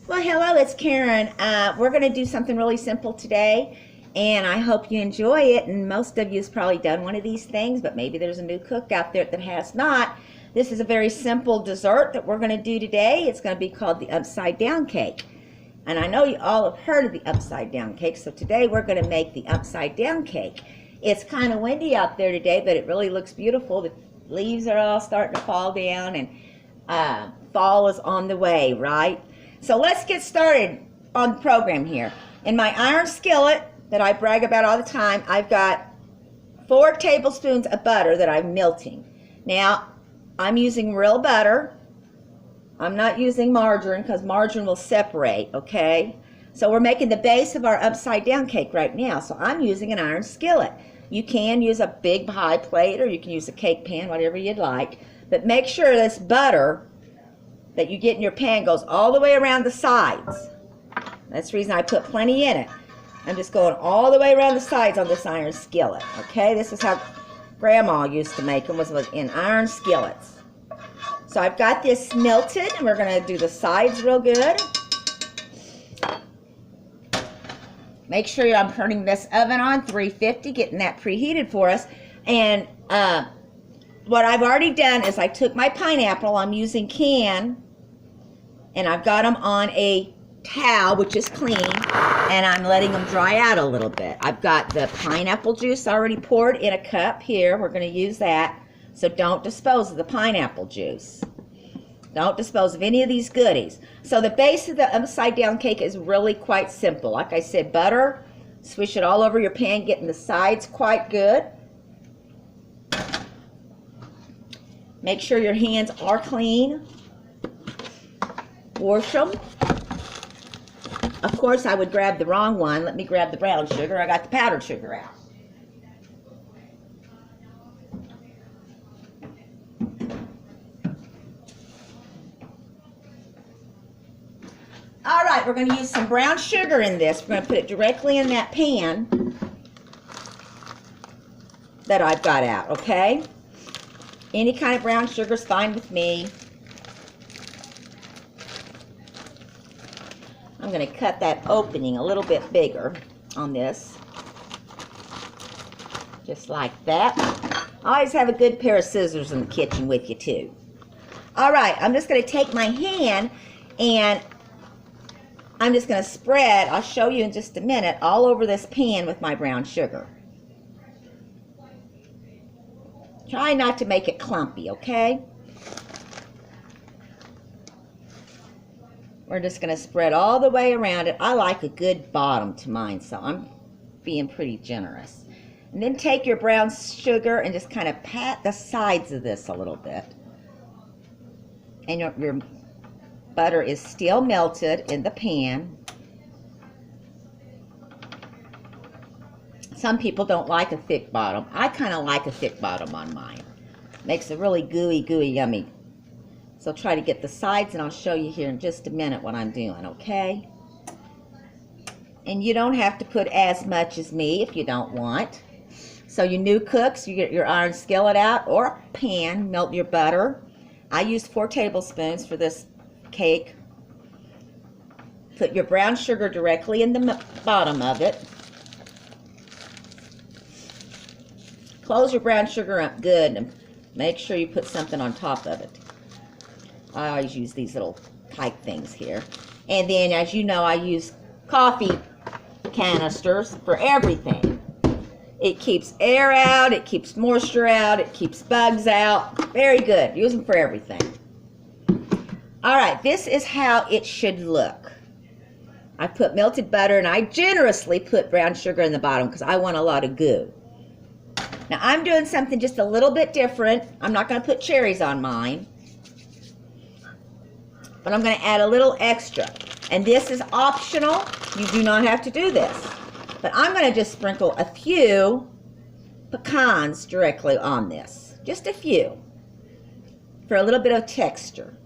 Well, hello, it's Karen. We're going to do something really simple today, and I hope you enjoy it. And most of you has probably done one of these things, but maybe there's a new cook out there that has not. This is a very simple dessert that we're going to do today. It's going to be called the upside down cake. And I know you all have heard of the upside down cake, so today we're going to make the upside down cake. It's kind of windy out there today, but it really looks beautiful. The leaves are all starting to fall down, and fall is on the way, right? So let's get started on the program here. In my iron skillet that I brag about all the time, I've got 4 tablespoons of butter that I'm melting. Now, I'm using real butter. I'm not using margarine because margarine will separate, okay? So we're making the base of our upside down cake right now. So I'm using an iron skillet. You can use a big pie plate or you can use a cake pan, whatever you'd like. But make sure this butter that you get in your pan goes all the way around the sides. That's the reason I put plenty in it. I'm just going all the way around the sides on this iron skillet. Okay, this is how Grandma used to make them, was in iron skillets. So I've got this melted, and we're going to do the sides real good. Make sure I'm turning this oven on 350, getting that preheated for us. And what I've already done is I took my pineapple, I'm using can, and I've got them on a towel, which is clean, and I'm letting them dry out a little bit. I've got the pineapple juice already poured in a cup here. We're going to use that. So don't dispose of the pineapple juice. Don't dispose of any of these goodies. So the base of the upside down cake is really quite simple. Like I said, butter, swish it all over your pan, getting the sides quite good. Make sure your hands are clean. Wash them. Of course, I would grab the wrong one. Let me grab the brown sugar. I got the powdered sugar out. All right, we're going to use some brown sugar in this. We're going to put it directly in that pan that I've got out, okay? Any kind of brown sugar is fine with me. I'm going to cut that opening a little bit bigger on this. Just like that. Always have a good pair of scissors in the kitchen with you too. All right, I'm just going to take my hand and I'm just going to spread, I'll show you in just a minute, all over this pan with my brown sugar. Try not to make it clumpy, okay? We're just going to spread all the way around it. I like a good bottom to mine, so I'm being pretty generous. And then take your brown sugar and just kind of pat the sides of this a little bit. And your butter is still melted in the pan. Some people don't like a thick bottom. I kind of like a thick bottom on mine. Makes a really gooey, yummy. So try to get the sides, and I'll show you here in just a minute what I'm doing, okay? And you don't have to put as much as me if you don't want. So you new cooks, you get your iron skillet out or a pan, melt your butter. I used 4 tablespoons for this cake. Put your brown sugar directly in the bottom of it. Close your brown sugar up good and make sure you put something on top of it. I always use these little pipe things here. And then, as you know, I use coffee canisters for everything. It keeps air out, it keeps moisture out, it keeps bugs out. Very good. Use them for everything. All right, this is how it should look. I put melted butter, and I generously put brown sugar in the bottom because I want a lot of goo. Now, I'm doing something just a little bit different. I'm not going to put cherries on mine. But I'm going to add a little extra. And this is optional. You do not have to do this. But I'm going to just sprinkle a few pecans directly on this. Just a few. For a little bit of texture.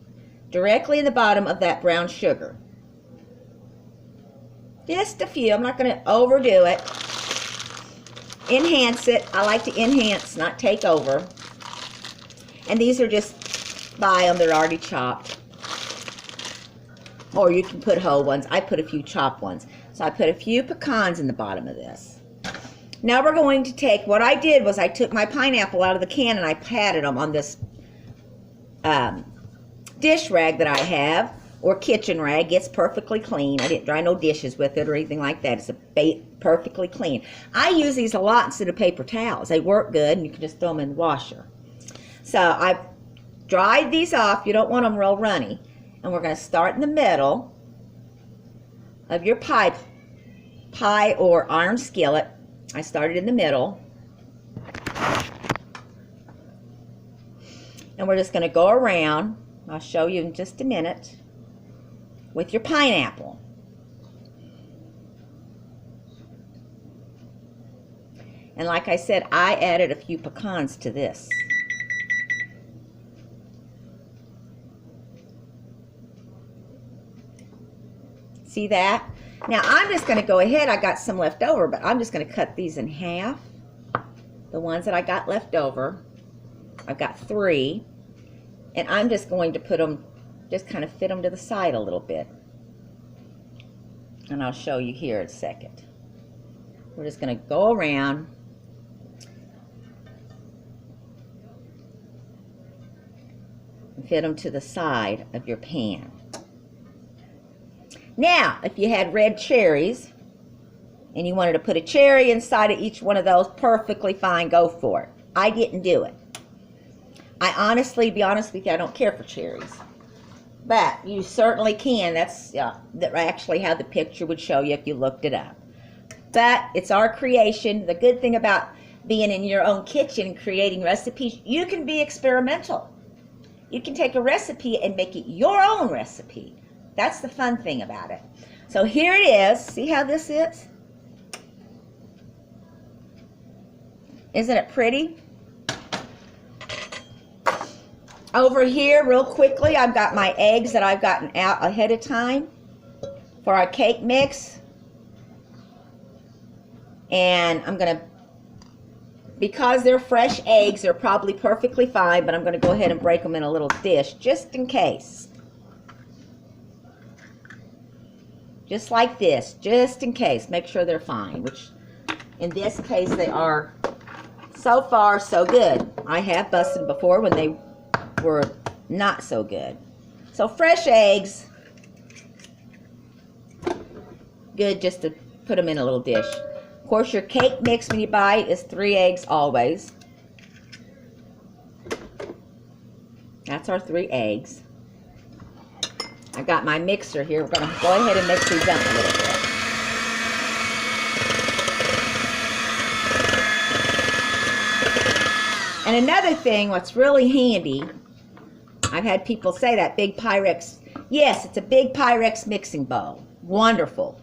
Directly in the bottom of that brown sugar. Just a few. I'm not going to overdo it. Enhance it. I like to enhance, not take over. And these are just buy them. They're already chopped. or you can put whole ones. I put a few chopped ones. So I put a few pecans in the bottom of this. Now we're going to take, what I did was I took my pineapple out of the can and I patted them on this dish rag that I have, or kitchen rag. It's perfectly clean. I didn't dry no dishes with it or anything like that. It's perfectly clean. I use these a lot instead of paper towels. They work good and you can just throw them in the washer. So I dried these off. You don't want them real runny. And we're going to start in the middle of your pie or iron skillet. I started in the middle. And we're just going to go around. I'll show you in just a minute with your pineapple. And like I said, I added a few pecans to this. See that? Now I'm just going to go ahead. I got some left over, but I'm just going to cut these in half. The ones that I got left over. I've got 3. And I'm just going to put them, just kind of fit them to the side a little bit. And I'll show you here in a second. We're just going to go around. And fit them to the side of your pan. Now, if you had red cherries and you wanted to put a cherry inside of each one of those, perfectly fine, go for it. I didn't do it. I honestly, to be honest with you, I don't care for cherries. But you certainly can. That's actually how the picture would show you if you looked it up. But it's our creation. The good thing about being in your own kitchen and creating recipes, you can be experimental. You can take a recipe and make it your own recipe. That's the fun thing about it. So here it is. See how this is? Isn't it pretty? Over here, real quickly, I've got my eggs that I've gotten out ahead of time for our cake mix. And I'm going to, because they're fresh eggs, they're probably perfectly fine, but I'm going to go ahead and break them in a little dish just in case. Just like this, just in case. Make sure they're fine, which in this case they are. So far, so good. I have busted before when they were not so good. So fresh eggs, good just to put them in a little dish. Of course, your cake mix when you buy it is 3 eggs always. That's our 3 eggs. I got my mixer here. We're going to go ahead and mix these up a little bit. And another thing, what's really handy, I've had people say that big Pyrex. Yes, it's a big Pyrex mixing bowl. Wonderful.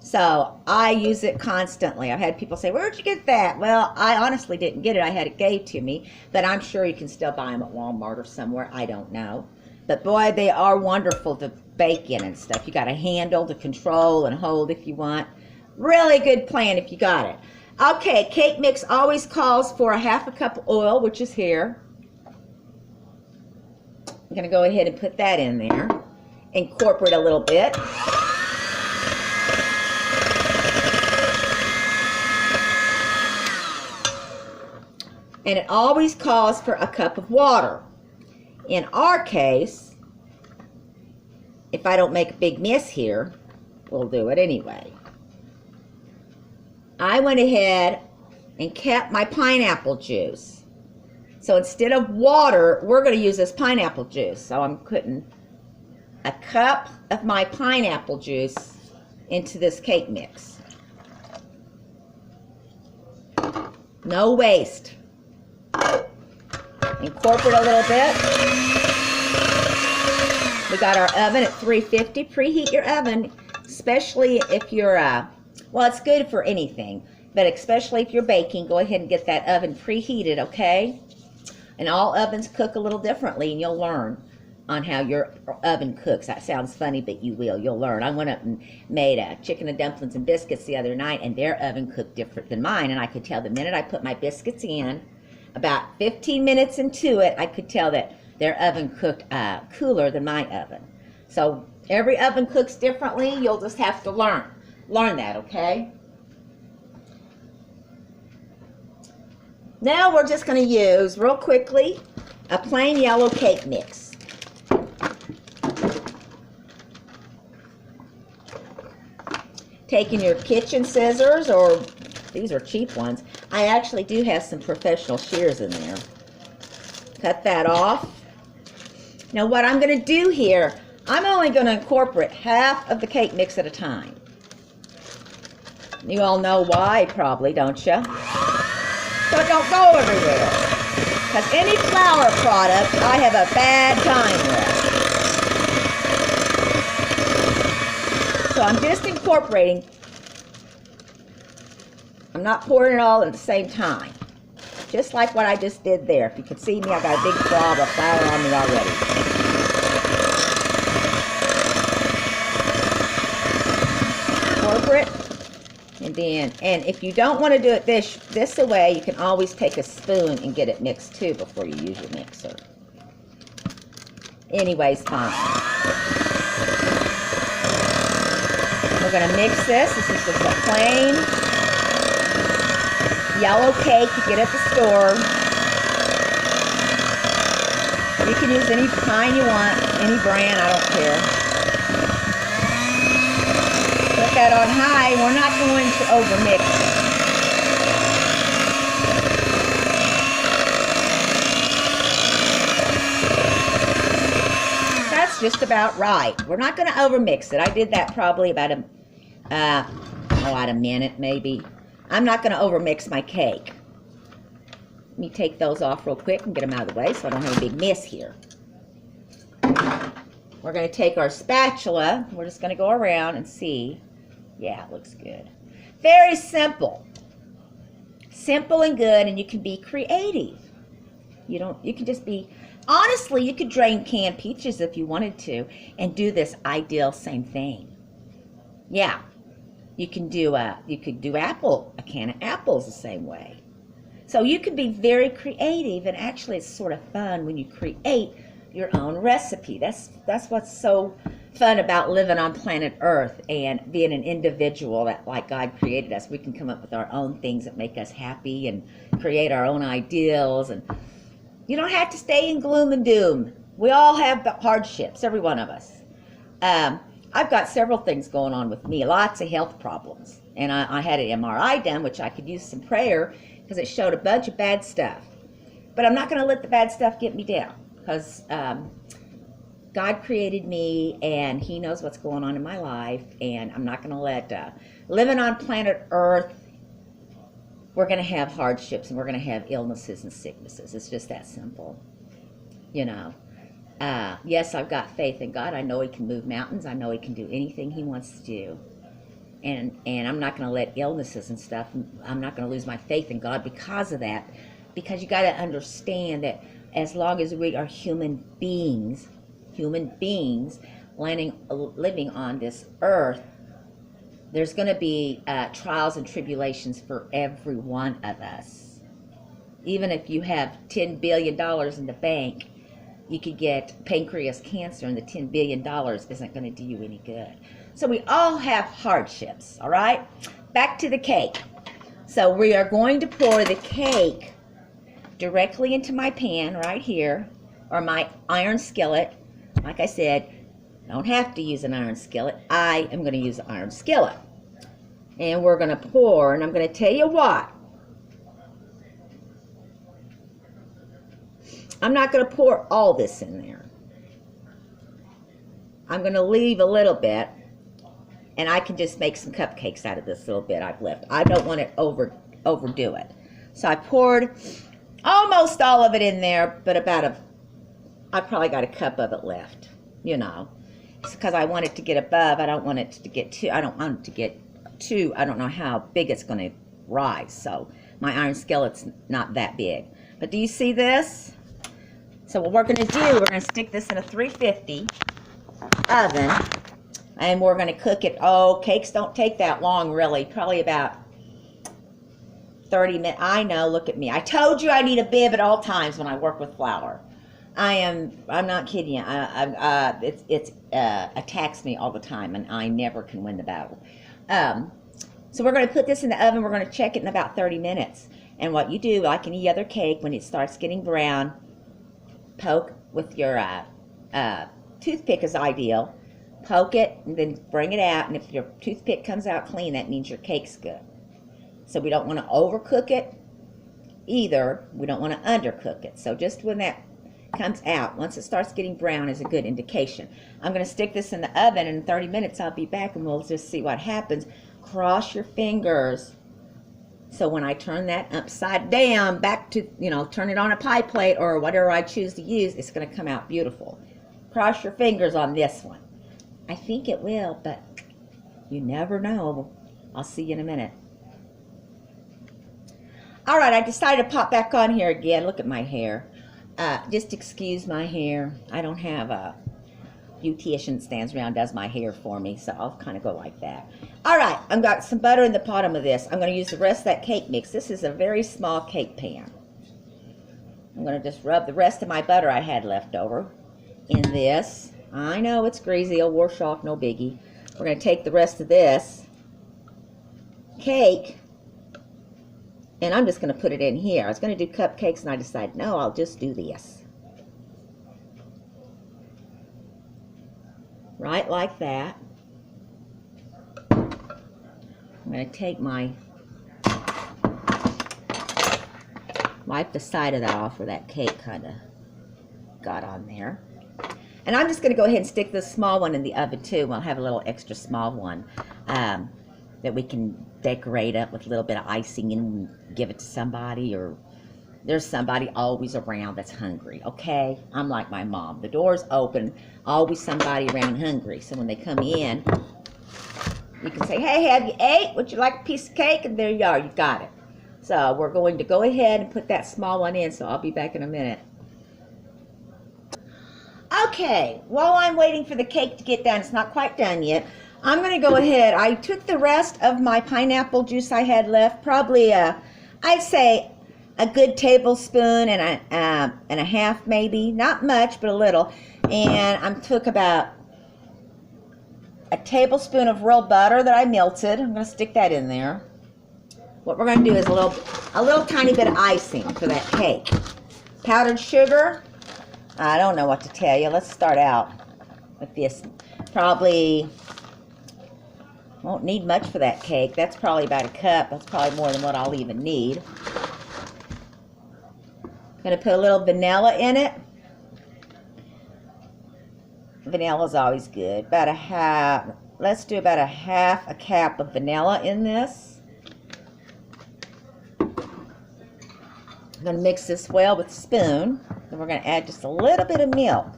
So I use it constantly. I've had people say, where'd you get that? Well, I honestly didn't get it. I had it gave to me. But I'm sure you can still buy them at Walmart or somewhere. I don't know. But boy, they are wonderful to bake in and stuff. You got a handle to control and hold if you want. Really good plan if you got it. Okay, cake mix always calls for a 1/2 cup of oil, which is here. I'm going to go ahead and put that in there. Incorporate a little bit. And it always calls for a cup of water. In our case, if I don't make a big mess here, we'll do it anyway. I went ahead and kept my pineapple juice. So instead of water, we're going to use this pineapple juice. So I'm putting a cup of my pineapple juice into this cake mix. No waste. Incorporate a little bit. We got our oven at 350. Preheat your oven, especially if you're, well, it's good for anything, but especially if you're baking, go ahead and get that oven preheated, okay? And all ovens cook a little differently, and you'll learn on how your oven cooks. That sounds funny, but you will. You'll learn. I went up and made chicken and dumplings and biscuits the other night, and their oven cooked different than mine, and I could tell the minute I put my biscuits in, about 15 minutes into it, I could tell that their oven cooked cooler than my oven. So Every oven cooks differently. You'll just have to learn that, okay? Now we're just going to use, real quickly, a plain yellow cake mix. Taking your kitchen scissors, or these are cheap ones. I actually do have some professional shears in there. Cut that off. Now what I'm going to do here, I'm only going to incorporate half of the cake mix at a time. You all know why, probably, don't you? So it don't go everywhere. Because any flour product, I have a bad time with. So I'm just incorporating. I'm not pouring it all at the same time. Just like what I just did there. If you can see me, I got a big blob of flour on me already. Incorporate. And if you don't want to do it this way, you can always take a spoon and get it mixed too before you use your mixer. Anyways, fine. We're going to mix this. This is just a plain yellow cake you get at the store. You can use any kind you want, any brand, I don't care. Put that on high. We're not going to overmix it. That's just about right. We're not going to overmix it. I did that probably about a minute maybe. I'm not going to overmix my cake. Let me take those off real quick and get them out of the way so I don't have a big mess here. We're going to take our spatula. We're just going to go around and see. Yeah, it looks good. Very simple. Simple and good, and you can be creative. You can just be, honestly, you could drain canned peaches if you wanted to and do this ideal same thing. Yeah. You could do a can of apples the same way. So you can be very creative, and actually it's sort of fun when you create your own recipe. That's what's so fun about living on planet Earth and being an individual that, like God created us, we can come up with our own things that make us happy and create our own ideals. And you don't have to stay in gloom and doom. We all have hardships, every one of us. I've got several things going on with me, lots of health problems. And I had an MRI done, which I could use some prayer because it showed a bunch of bad stuff. But I'm not going to let the bad stuff get me down, because God created me and He knows what's going on in my life. And I'm not going to let, living on planet Earth, we're going to have hardships and we're going to have illnesses and sicknesses. It's just that simple, you know. Yes, I've got faith in God. I know He can move mountains. I know He can do anything He wants to do. And I'm not going to let illnesses and stuff, I'm not going to lose my faith in God because of that. Because you got to understand that as long as we are human beings living on this earth, there's going to be trials and tribulations for every one of us. Even if you have $10 billion in the bank, you could get pancreas cancer, and the $10 billion isn't going to do you any good. So we all have hardships, all right? Back to the cake. So we are going to pour the cake directly into my pan right here, or my iron skillet. Like I said, I don't have to use an iron skillet. I am going to use an iron skillet. And we're going to pour, and I'm going to tell you what. I'm not going to pour all this in there. I'm going to leave a little bit, and I can just make some cupcakes out of this little bit I've left. I don't want to overdo it. So I poured almost all of it in there, but I probably got a cup of it left, you know. It's because I want it to get above. I don't want it to get too, I don't know how big it's going to rise. So my iron skillet's not that big. But do you see this? So what we're going to do, we're going to stick this in a 350 oven, and we're going to cook it. Oh, cakes don't take that long, really. Probably about 30 minutes. I know, look at me. I told you I need a bib at all times when I work with flour. I'm not kidding you. It attacks me all the time, and I never can win the battle. So we're going to put this in the oven. We're going to check it in about 30 minutes. And what you do, like any other cake, when it starts getting brown, poke with your toothpick is ideal. Poke it and then bring it out. And if your toothpick comes out clean, that means your cake's good. So we don't want to overcook it either. We don't want to undercook it. So just when that comes out, once it starts getting brown, is a good indication. I'm going to stick this in the oven, and in 30 minutes I'll be back and we'll just see what happens. Cross your fingers. So when I turn that upside down back to, turn it on a pie plate or whatever I choose to use, it's going to come out beautiful. Cross your fingers on this one. I think it will, but you never know. I'll see you in a minute. All right, I decided to pop back on here again. Look at my hair. Just excuse my hair. I don't have a beautician stands around does my hair for me, so I'll kind of go like that. All right, I've got some butter in the bottom of this. I'm going to use the rest of that cake mix. This is a very small cake pan. I'm going to just rub the rest of my butter I had left over in this. I know it's greasy, it'll wash off, no biggie. We're going to take the rest of this cake, and I'm just going to put it in here. I was going to do cupcakes, and I decided, no, I'll just do this. Right like that. I'm going to take wipe the side of that off where that cake kind of got on there. And I'm just going to go ahead and stick this small one in the oven too. We'll have a little extra small one that we can decorate up with a little bit of icing and give it to somebody, or there's somebody always around that's hungry, okay? I'm like my mom. The door's open, always somebody around hungry. So when they come in, you can say, hey, have you ate? Would you like a piece of cake? And there you are, you got it. So we're going to go ahead and put that small one in, so I'll be back in a minute. Okay, while I'm waiting for the cake to get done, it's not quite done yet, I'm going to go ahead. I took the rest of my pineapple juice I had left, probably, I'd say a good tablespoon and a half maybe, not much, but a little, and I took about a tablespoon of real butter that I melted. I'm going to stick that in there. What we're going to do is a little tiny bit of icing for that cake. Powdered sugar. I don't know what to tell you. Let's start out with this. Probably won't need much for that cake. That's probably about a cup. That's probably more than what I'll even need. I'm going to put a little vanilla in it. Vanilla's always good. About a half. Let's do about a half a cup of vanilla in this. I'm going to mix this well with a spoon. Then we're going to add just a little bit of milk.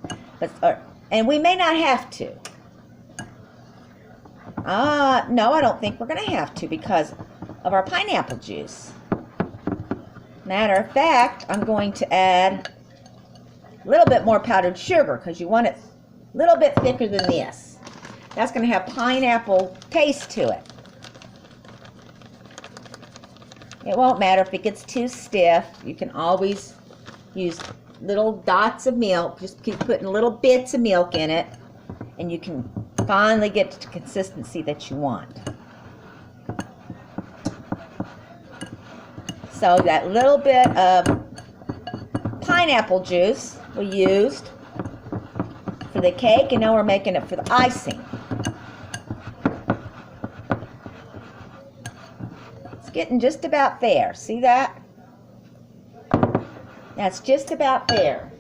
And we may not have to. No, I don't think we're going to have to because of our pineapple juice. Matter of fact, I'm going to add a little bit more powdered sugar because you want it a little bit thicker than this. That's going to have pineapple taste to it. It won't matter if it gets too stiff. You can always use little dots of milk. Just keep putting little bits of milk in it, and you can finally get to the consistency that you want. So that little bit of pineapple juice we used for the cake, and now we're making it for the icing. It's getting just about there. See that? That's just about there.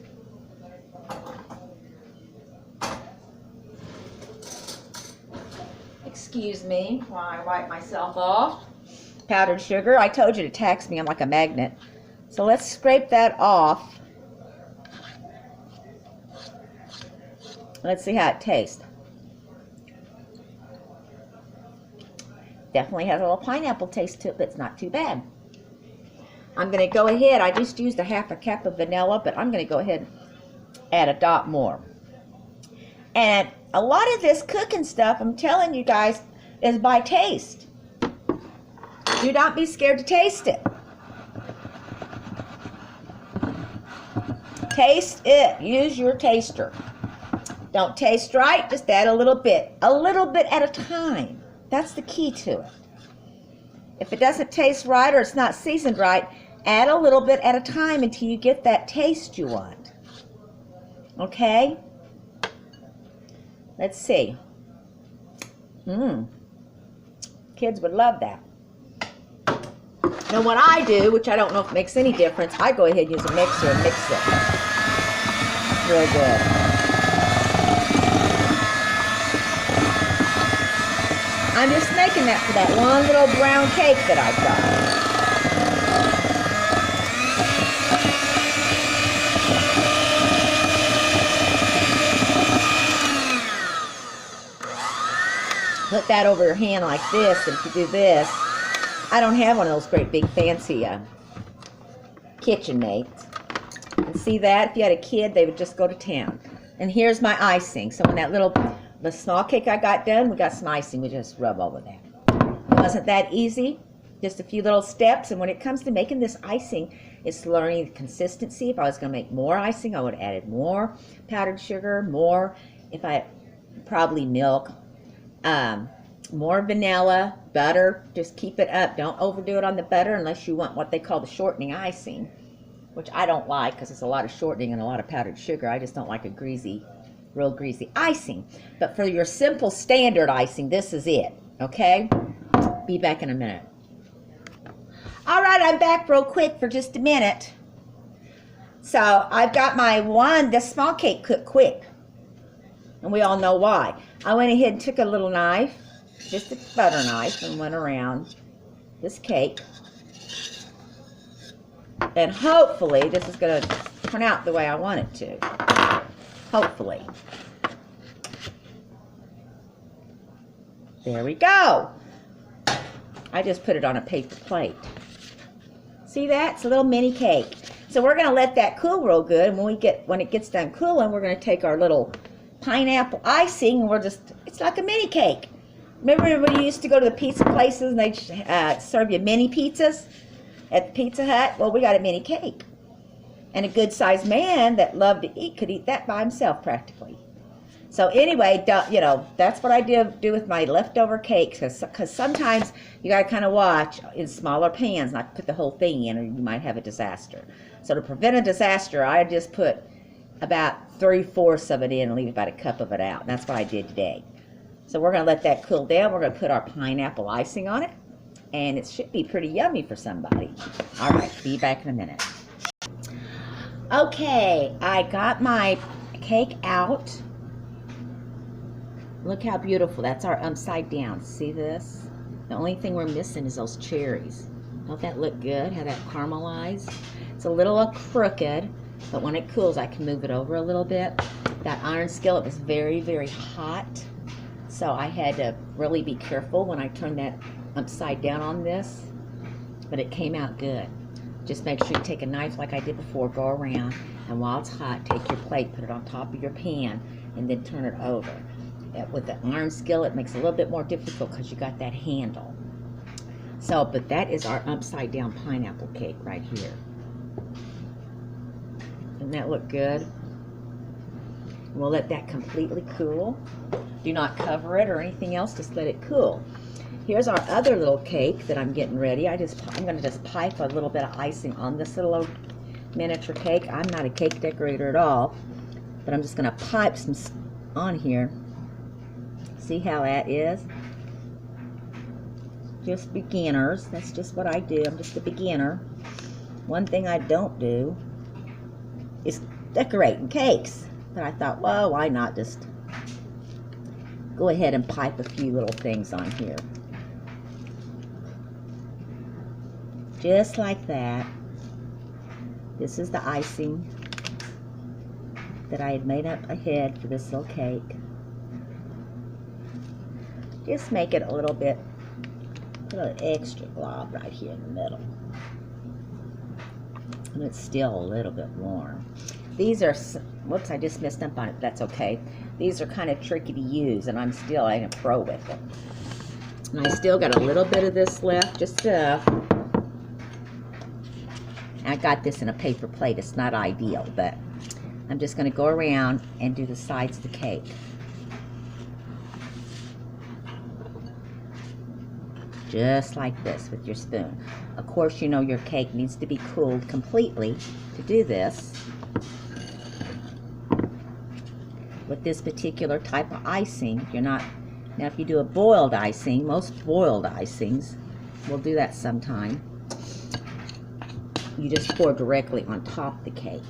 Excuse me while I wipe myself off. Powdered sugar. I told you it attacks me. I'm like a magnet. So let's scrape that off. Let's see how it tastes. Definitely has a little pineapple taste to it, but it's not too bad. I'm going to go ahead. I just used a half a cup of vanilla, but I'm going to go ahead and add a dot more. And a lot of this cooking stuff, I'm telling you guys, is by taste. Do not be scared to taste it. Taste it. Use your taster. Don't taste right, just add a little bit at a time. That's the key to it. If it doesn't taste right or it's not seasoned right, add a little bit at a time until you get that taste you want. Okay? Let's see. Kids would love that. Now what I do, which I don't know if it makes any difference, I go ahead and use a mixer and mix it. Real good. I'm just making that for that one little brown cake that I've got. Put that over your hand like this, and if you do this, I don't have one of those great big fancy KitchenMates. And see that? If you had a kid, they would just go to town. And here's my icing. So when the small cake I got done, we got some icing. We just rub over that. It wasn't that easy. Just a few little steps. And when it comes to making this icing, it's learning the consistency. If I was going to make more icing, I would have added more powdered sugar, probably milk, more vanilla, butter. Just keep it up. Don't overdo it on the butter unless you want what they call the shortening icing, which I don't like because it's a lot of shortening and a lot of powdered sugar. I just don't like a real greasy icing. But for your simple standard icing, this is it. Okay? Be back in a minute. All right, I'm back real quick for just a minute. So I've got this small cake cooked quick. And we all know why. I went ahead and took a little knife, just a butter knife, and went around this cake. And hopefully this is going to turn out the way I want it to. Hopefully. There we go. I just put it on a paper plate. See that? It's a little mini cake. So we're going to let that cool real good. And when it gets done cooling, we're going to take our little pineapple icing, and it's like a mini cake. Remember when you used to go to the pizza places and they'd serve you mini pizzas at the Pizza Hut? Well, we got a mini cake. And a good-sized man that loved to eat could eat that by himself practically. So anyway, that's what I do with my leftover cakes, because sometimes you got to kind of watch in smaller pans, not put the whole thing in, or you might have a disaster. So to prevent a disaster, I just put about 3/4 of it in and leave about a cup of it out. And that's what I did today. So we're going to let that cool down. We're going to put our pineapple icing on it, and it should be pretty yummy for somebody. All right, be back in a minute. Okay, I got my cake out. Look how beautiful. That's our upside down. See this? The only thing we're missing is those cherries. Don't that look good? How that caramelized? It's a little crooked, but when it cools, I can move it over a little bit. That iron skillet was very, very hot, so I had to really be careful when I turned that upside down on this, but it came out good. Just make sure you take a knife like I did before, go around, and while it's hot, take your plate, put it on top of your pan, and then turn it over. With the iron skillet, it makes it a little bit more difficult because you got that handle. So, but that is our upside down pineapple cake right here. Doesn't that look good? We'll let that completely cool. Do not cover it or anything else, just let it cool. Here's our other little cake that I'm getting ready. I'm going to just pipe a little bit of icing on this little miniature cake. I'm not a cake decorator at all, but I'm just going to pipe some on here. See how that is? Just beginners. That's just what I do. I'm just a beginner. One thing I don't do is decorating cakes. But I thought, well, why not just go ahead and pipe a few little things on here. Just like that. This is the icing that I had made up ahead for this little cake. Just make it a little bit, put an extra glob right here in the middle. And it's still a little bit warm. These are, whoops, I just messed up on it. That's okay. These are kind of tricky to use, and I ain't a pro with it. And I still got a little bit of this left, just enough. I got this in a paper plate. It's not ideal, but I'm just going to go around and do the sides of the cake. Just like this with your spoon. Of course, you know your cake needs to be cooled completely to do this. With this particular type of icing, you're not, now if you do a boiled icing, most boiled icings, we'll do that sometime, you just pour directly on top of the cake.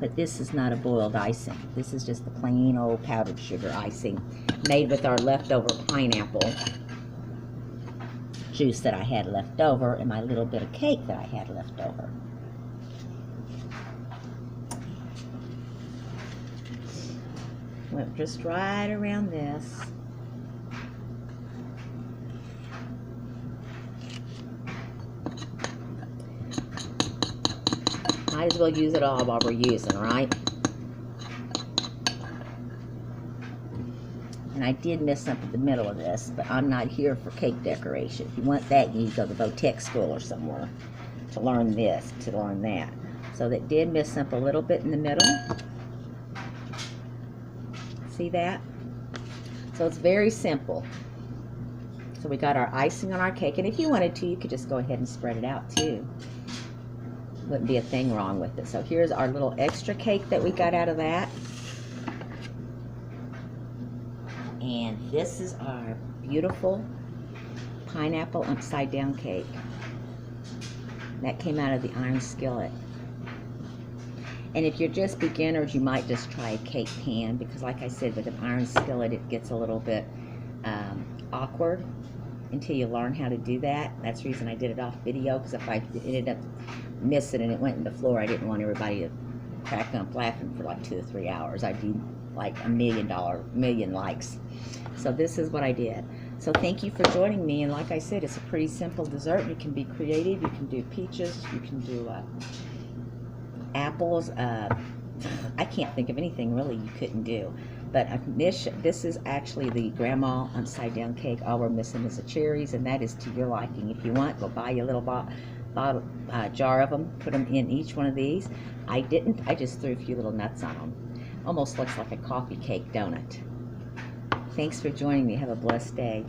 But this is not a boiled icing. This is just the plain old powdered sugar icing made with our leftover pineapple juice that I had left over and my little bit of cake that I had left over. Went just right around this. Might as well use it all while we're using, right? And I did miss up at the middle of this, but I'm not here for cake decoration. If you want that, you need to go to the Votech school or somewhere to learn this, to learn that. So that did miss up a little bit in the middle. See that? So it's very simple. So we got our icing on our cake, and if you wanted to, you could just go ahead and spread it out too. Wouldn't be a thing wrong with it. So here's our little extra cake that we got out of that. And this is our beautiful pineapple upside down cake. That came out of the iron skillet. And if you're just beginners, you might just try a cake pan, because like I said, with an iron skillet, it gets a little bit awkward until you learn how to do that. That's the reason I did it off video, because if I ended up missing and it went in the floor, I didn't want everybody to crack up laughing for like 2 or 3 hours. I'd do like a million likes. So this is what I did. So thank you for joining me, and like I said, it's a pretty simple dessert. You can be creative. You can do peaches, you can do apples. I can't think of anything really you couldn't do. But this is actually the grandma upside down cake. All we're missing is the cherries, and that is to your liking. If you want, go buy you a little bottle, jar of them, put them in each one of these. I didn't, I just threw a few little nuts on them. Almost looks like a coffee cake donut. Thanks for joining me. Have a blessed day.